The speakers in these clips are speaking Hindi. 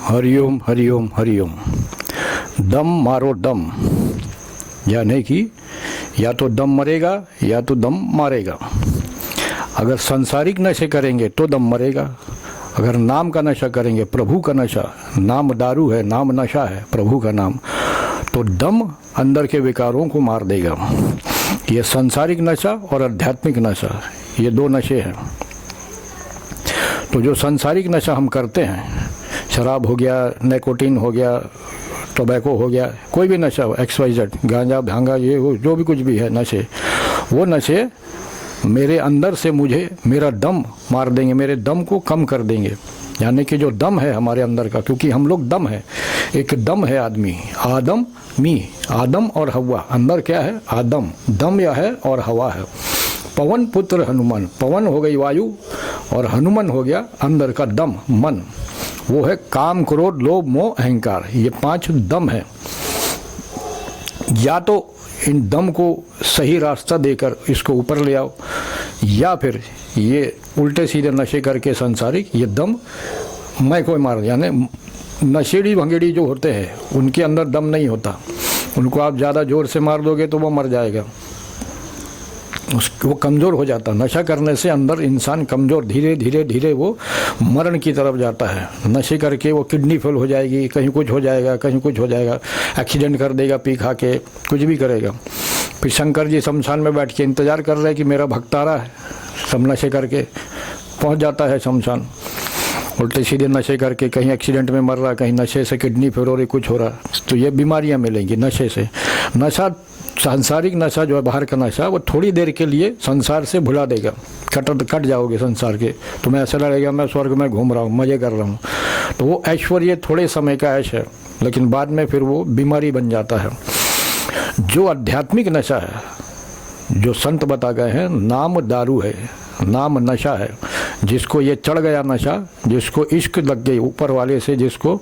हरिओम हरिओम हरिओम। दम मारो दम, यानी कि या तो दम मरेगा या तो दम मारेगा। अगर सांसारिक नशे करेंगे तो दम मरेगा, अगर नाम का नशा करेंगे, प्रभु का नशा, नाम दारू है, नाम नशा है, प्रभु का नाम, तो दम अंदर के विकारों को मार देगा। ये सांसारिक नशा और आध्यात्मिक नशा, ये दो नशे हैं। तो जो सांसारिक नशा हम करते हैं, शराब हो गया, निकोटीन हो गया, टोबैको हो गया, कोई भी नशा हो, XYZ, गांजा भांगा, ये हो, जो भी कुछ भी है नशे, वो नशे मेरे अंदर से मुझे मेरा दम मार देंगे, मेरे दम को कम कर देंगे। यानी कि जो दम है हमारे अंदर का, क्योंकि हम लोग दम है, एक दम है आदमी, आदम मी, आदम और हवा, अंदर क्या है? आदम, दम या है और हवा है। पवन पुत्र हनुमान, पवन हो गई वायु और हनुमान हो गया अंदर का दम, मन, वो है काम, क्रोध, लोभ, मोह, अहंकार, ये 5 दम है। या तो इन दम को सही रास्ता देकर इसको ऊपर ले आओ, या फिर ये उल्टे सीधे नशे करके संसारिक ये दम मैं कोई मार, यानी नशेड़ी भंगेड़ी जो होते हैं उनके अंदर दम नहीं होता, उनको आप ज़्यादा ज़ोर से मार दोगे तो वो मर जाएगा, वो कमज़ोर हो जाता। नशा करने से अंदर इंसान कमज़ोर, धीरे धीरे धीरे वो मरण की तरफ जाता है। नशे करके वो किडनी फेल हो जाएगी, कहीं कुछ हो जाएगा, कहीं कुछ हो जाएगा, एक्सीडेंट कर देगा, पी खा के कुछ भी करेगा। फिर शंकर जी शमशान में बैठ के इंतज़ार कर रहे हैं कि मेरा भक्त आ रहा है, सब नशे करके पहुँच जाता है शमशान, उल्टे सीधे नशे करके कहीं एक्सीडेंट में मर रहा, कहीं नशे से किडनी फेल हो रही, कुछ हो रहा। तो ये बीमारियाँ मिलेंगी नशे से। नशा, सांसारिक नशा जो है, बाहर का नशा, वो थोड़ी देर के लिए संसार से भुला देगा, कट जाओगे संसार के, तुम्हें ऐसा लगेगा मैं स्वर्ग में घूम रहा हूँ, मज़े कर रहा हूँ। तो वो ऐश्वर्य थोड़े समय का ऐश है, लेकिन बाद में फिर वो बीमारी बन जाता है। जो आध्यात्मिक नशा है, जो संत बता गए हैं, नाम दारू है, नाम नशा है। जिसको ये चढ़ गया नशा, जिसको इश्क लग गई ऊपर वाले से, जिसको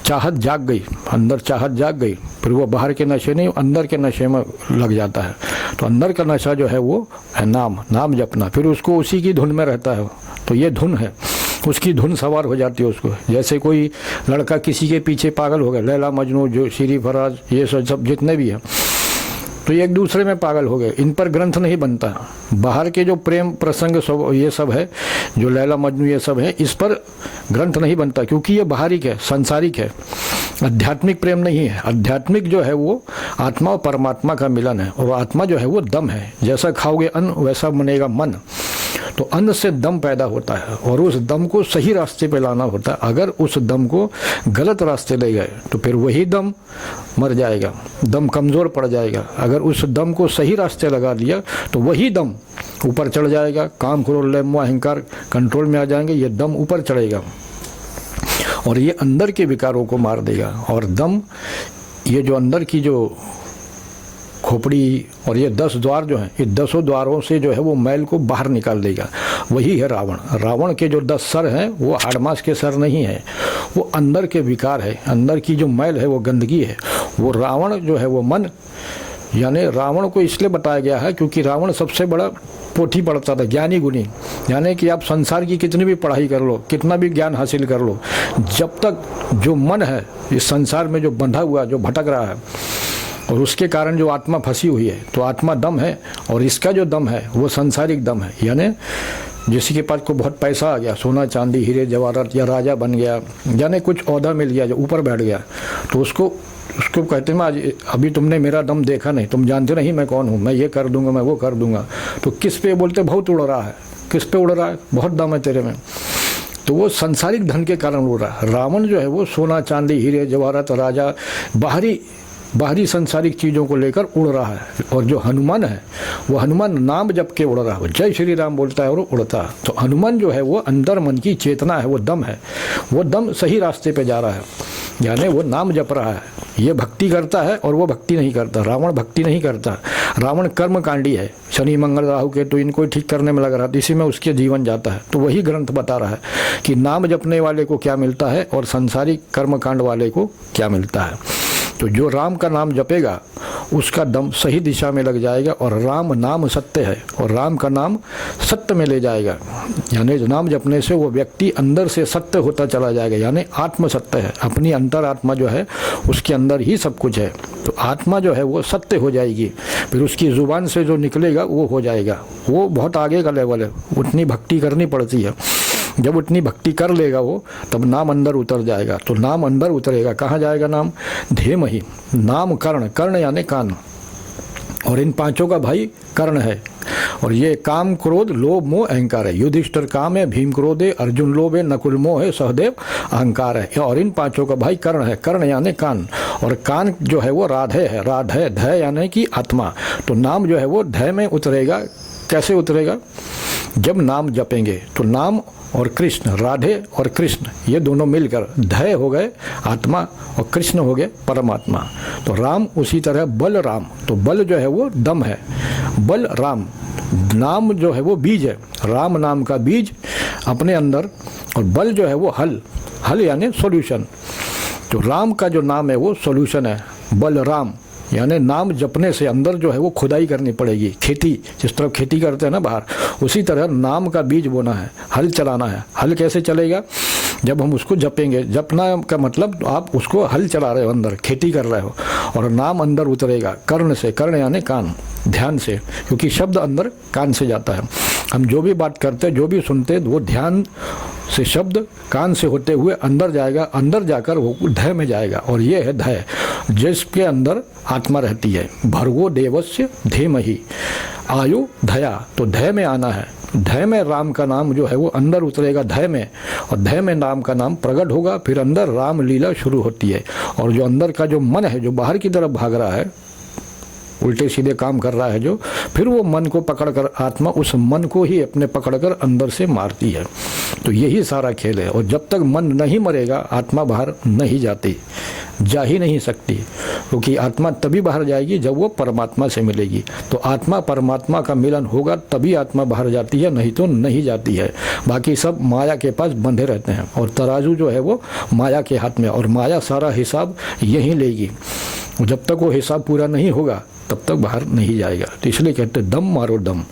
चाहत जाग गई, अंदर चाहत जाग गई, फिर वो बाहर के नशे नहीं, अंदर के नशे में लग जाता है। तो अंदर का नशा जो है वो है नाम, नाम जपना, फिर उसको उसी की धुन में रहता है। तो ये धुन है, उसकी धुन सवार हो जाती है उसको। जैसे कोई लड़का किसी के पीछे पागल हो गया, लैला मजनू, जो शीरी फराज, ये सब जितने भी हैं, तो ये एक दूसरे में पागल हो गए। इन पर ग्रंथ नहीं बनता। बाहर के जो प्रेम प्रसंग सब ये सब है, जो लैला मजनू ये सब है, इस पर ग्रंथ नहीं बनता, क्योंकि ये बाहरिक है, सांसारिक है, आध्यात्मिक प्रेम नहीं है। आध्यात्मिक जो है वो आत्मा और परमात्मा का मिलन है, और आत्मा जो है वो दम है। जैसा खाओगे अन्न वैसा बनेगा मन। तो अन्न से दम पैदा होता है, और उस दम को सही रास्ते पे लाना होता है। अगर उस दम को गलत रास्ते ले गए तो फिर वही दम मर जाएगा, दम कमज़ोर पड़ जाएगा। अगर उस दम को सही रास्ते लगा दिया तो वही दम ऊपर चढ़ जाएगा, काम, क्रोध, लोभ, मोह, अहंकार कंट्रोल में आ जाएंगे, ये दम ऊपर चढ़ेगा और ये अंदर के विकारों को मार देगा। और दम, ये जो अंदर की जो खोपड़ी और ये 10 द्वार जो हैं, ये 10 द्वारों से जो है वो मैल को बाहर निकाल देगा। वही है रावण। रावण के जो 10 सर हैं वो हाड़मास के सर नहीं है, वो अंदर के विकार है, अंदर की जो मैल है वो गंदगी है। वो रावण जो है वो मन, यानी रावण को इसलिए बताया गया है क्योंकि रावण सबसे बड़ा पोथी पढ़ता था, ज्ञानी गुणी। यानी कि आप संसार की कितनी भी पढ़ाई कर लो, कितना भी ज्ञान हासिल कर लो, जब तक जो मन है इस संसार में जो बंधा हुआ, जो भटक रहा है, और उसके कारण जो आत्मा फंसी हुई है, तो आत्मा दम है, और इसका जो दम है वो सांसारिक दम है। यानी जिसके के पास को बहुत पैसा आ गया, सोना चांदी हीरे जवाहरात, या राजा बन गया, यानी कुछ ओहदा मिल गया, जो ऊपर बैठ गया, तो उसको कहते हैं आज अभी तुमने मेरा दम देखा नहीं, तुम जानते नहीं मैं कौन हूँ, मैं ये कर दूंगा, मैं वो कर दूंगा। तो किस पे बोलते? बहुत उड़ रहा है। किस पे उड़ रहा है? बहुत दम है तेरे में। तो वो सांसारिक धन के कारण उड़ रहा है। रावण जो है वो सोना चांदी हीरे जवाहरात, राजा, बाहरी संसारिक चीज़ों को लेकर उड़ रहा है। और जो हनुमान है वो हनुमान नाम जप के उड़ रहा है, जय श्री राम बोलता है और उड़ता है। तो हनुमान जो है वो अंदर मन की चेतना है, वो दम है, वो दम सही रास्ते पे जा रहा है, यानी वो नाम जप रहा है। ये भक्ति करता है और वो भक्ति नहीं करता। रावण भक्ति नहीं करता, रावण कर्मकांडी है, शनि मंगल राहु के तो इनको ठीक करने में लग रहा था, इसी में उसके जीवन जाता है। तो वही ग्रंथ बता रहा है कि नाम जपने वाले को क्या मिलता है और संसारिक कर्मकांड वाले को क्या मिलता है। तो जो राम का नाम जपेगा उसका दम सही दिशा में लग जाएगा और राम नाम सत्य है और राम का नाम सत्य में ले जाएगा। यानी नाम जपने से वो व्यक्ति अंदर से सत्य होता चला जाएगा, यानी आत्म सत्य है, अपनी अंतर आत्मा जो है उसके अंदर ही सब कुछ है। तो आत्मा जो है वो सत्य हो जाएगी, फिर उसकी ज़ुबान से जो निकलेगा वो हो जाएगा। वो बहुत आगे का लेवल है, उतनी भक्ति करनी पड़ती है। जब उतनी भक्ति कर लेगा वो, तब नाम अंदर उतर जाएगा। तो नाम अंदर उतरेगा, कहाँ जाएगा नाम? धेमहि। नाम कर्ण, कर्ण यानी कान, और इन पांचों का भाई कर्ण है। और ये काम क्रोध लोभ मोह अहंकार है। युधिष्ठिर काम है, भीम क्रोध है, अर्जुन लोभ है, नकुल मोह है, सहदेव अहंकार है। और इन पांचों का भाई कर्ण है। कर्ण यानी कान, और कान जो है वो राधे है। राधे धय यानी कि आत्मा। तो नाम जो है वो धय में उतरेगा। कैसे उतरेगा? जब नाम जपेंगे तो नाम और कृष्ण, राधे और कृष्ण ये दोनों मिलकर धय हो गए आत्मा और कृष्ण हो गए परमात्मा। तो राम उसी तरह बल राम, तो बल जो है वो दम है, बल राम। नाम जो है वो बीज है, राम नाम का बीज अपने अंदर, और बल जो है वो हल, हल यानी सॉल्यूशन। तो राम का जो नाम है वो सॉल्यूशन है, बल राम। यानी नाम जपने से अंदर जो है वो खुदाई करनी पड़ेगी। खेती जिस तरह खेती करते हैं ना बाहर, उसी तरह नाम का बीज बोना है, हल चलाना है। हल कैसे चलेगा? जब हम उसको जपेंगे। जपना का मतलब आप उसको हल चला रहे हो, अंदर खेती कर रहे हो, और नाम अंदर उतरेगा कर्ण से। कर्ण यानी कान, ध्यान से, क्योंकि शब्द अंदर कान से जाता है। हम जो भी बात करते हैं, जो भी सुनते हैं, वो ध्यान से शब्द कान से होते हुए अंदर जाएगा, अंदर जाकर वो धय में जाएगा। और ये है धय, जिसके अंदर आत्मा रहती है। भर्गो देवस्य धीमहि आयु धया, तो धय में आना है। धय में राम का नाम जो है वो अंदर उतरेगा धय में, और धय में नाम का नाम प्रकट होगा। फिर अंदर राम लीला शुरू होती है। और जो अंदर का जो मन है, जो बाहर की तरफ भाग रहा है, उल्टे सीधे काम कर रहा है जो, फिर वो मन को पकड़कर आत्मा उस मन को ही अपने पकड़कर अंदर से मारती है। तो यही सारा खेल है। और जब तक मन नहीं मरेगा, आत्मा बाहर नहीं जाती, जा ही नहीं सकती, क्योंकि आत्मा तभी बाहर जाएगी जब वो परमात्मा से मिलेगी। तो आत्मा परमात्मा का मिलन होगा तभी आत्मा बाहर जाती है, नहीं तो नहीं जाती है। बाकी सब माया के पास बंधे रहते हैं, और तराजू जो है वो माया के हाथ में, और माया सारा हिसाब यहीं लेगी। जब तक वो हिसाब पूरा नहीं होगा तब तक बाहर नहीं जाएगा। तो इसलिए कहते हैं दम मारो दम,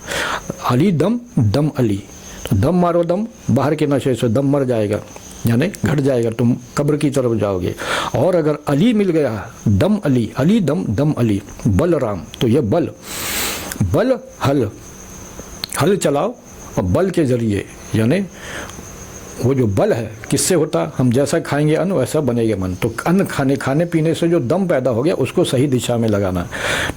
अली दम, दम अली। तो दम मारो दम, बाहर के नशे से दम मर जाएगा, यानी घट जाएगा, तुम कब्र की तरफ जाओगे। और अगर अली मिल गया, दम अली, अली दम, दम अली, बल राम। तो ये बल, बल हल, हल चलाओ, और बल के जरिए, यानी वो जो बल है किससे होता? हम जैसा खाएंगे अन्न वैसा बनेगा मन। तो अन्न खाने पीने से जो दम पैदा हो गया उसको सही दिशा में लगाना।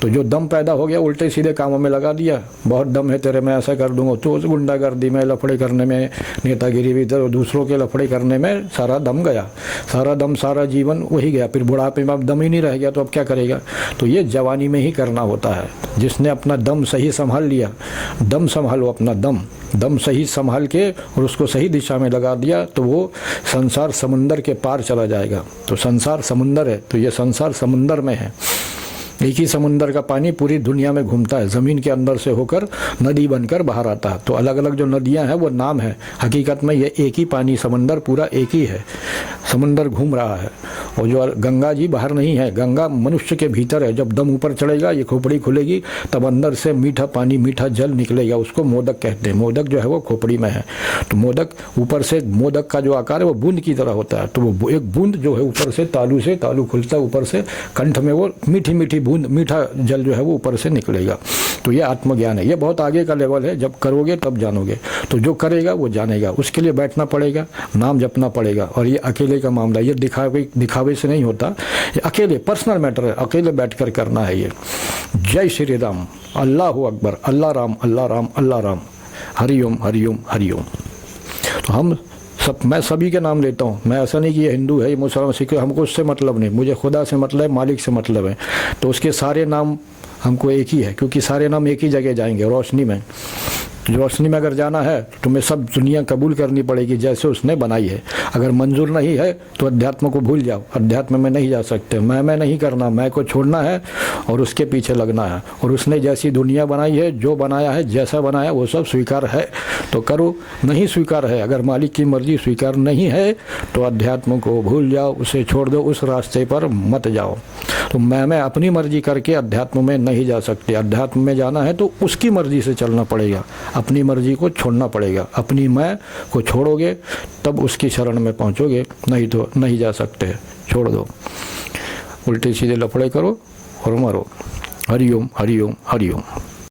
तो जो दम पैदा हो गया उल्टे सीधे कामों में लगा दिया, बहुत दम है तेरे, मैं ऐसा कर दूंगा, तो गुंडागर्दी में, लफड़े करने में, नेतागिरी भी, दूसरों के लफड़े करने में सारा दम गया, सारा दम, सारा जीवन वही गया। फिर बुढ़ापे में अब दम ही नहीं रह गया तो अब क्या करेगा? तो ये जवानी में ही करना होता है। जिसने अपना दम सही संभाल लिया, दम संभालो अपना दम, दम सही संभाल के और उसको सही दिशा में लगा दिया, तो वो संसार समुंदर के पार चला जाएगा। तो संसार समुंदर है, तो ये संसार समुंदर में है। एक ही समुंदर का पानी पूरी दुनिया में घूमता है, ज़मीन के अंदर से होकर नदी बनकर बाहर आता है। तो अलग अलग जो नदियां हैं वो नाम है, हकीकत में ये एक ही पानी, समंदर पूरा एक ही है, समंदर घूम रहा है। और जो गंगा जी बाहर नहीं है, गंगा मनुष्य के भीतर है। जब दम ऊपर चढ़ेगा, ये खोपड़ी खुलेगी, तब अंदर से मीठा पानी, मीठा जल निकलेगा, उसको मोदक कहते हैं। मोदक जो है वो खोपड़ी में है। तो मोदक ऊपर से, मोदक का जो आकार है वो बूंद की तरह होता है। तो वो एक बूंद जो है ऊपर से तालू खुलता है, ऊपर से कंठ में वो मीठी मीठी बूंद, मीठा जल जो है वो ऊपर से निकलेगा। तो ये आत्मज्ञान है। ये बहुत आगे का लेवल है, जब करोगे तब जानोगे। तो जो करेगा वो जानेगा। उसके लिए बैठना पड़ेगा, नाम जपना पड़ेगा। और ये अकेले का मामला, ये दिखावे से नहीं होता, ये अकेले पर्सनल मैटर है, अकेले बैठकर करना है ये। जय श्री राम, अल्लाह अकबर, अल्लाह राम, अल्लाह राम, अल्लाह राम, हरिओम हरिओम हरिओम। तो हम मैं सभी के नाम लेता हूँ। मैं ऐसा नहीं कि ये हिंदू है, ये मुसलमान, सिख, हमको उससे मतलब नहीं। मुझे खुदा से मतलब है, मालिक से मतलब है। तो उसके सारे नाम हमको एक ही है, क्योंकि सारे नाम एक ही जगह जाएंगे, रोशनी में। जो असली में अगर जाना है तो तुम्हें सब दुनिया कबूल करनी पड़ेगी जैसे उसने बनाई है। अगर मंजूर नहीं है तो अध्यात्म को भूल जाओ, अध्यात्म में नहीं जा सकते। मैं नहीं करना, मैं को छोड़ना है और उसके पीछे लगना है। और उसने जैसी दुनिया बनाई है, जो बनाया है, जैसा बनाया, वो सब स्वीकार है तो करो, नहीं स्वीकार है, अगर मालिक की मर्जी स्वीकार नहीं है तो अध्यात्म को भूल जाओ, उसे छोड़ दो, उस रास्ते पर मत जाओ। तो मैं अपनी मर्जी करके अध्यात्म में नहीं जा सकते। अध्यात्म में जाना है तो उसकी मर्जी से चलना पड़ेगा, अपनी मर्जी को छोड़ना पड़ेगा। अपनी मैं को छोड़ोगे तब उसकी शरण में पहुंचोगे, नहीं तो नहीं जा सकते। छोड़ दो, उल्टे सीधे लफड़े करो और मरो। हरिओम हरिओम हरिओम।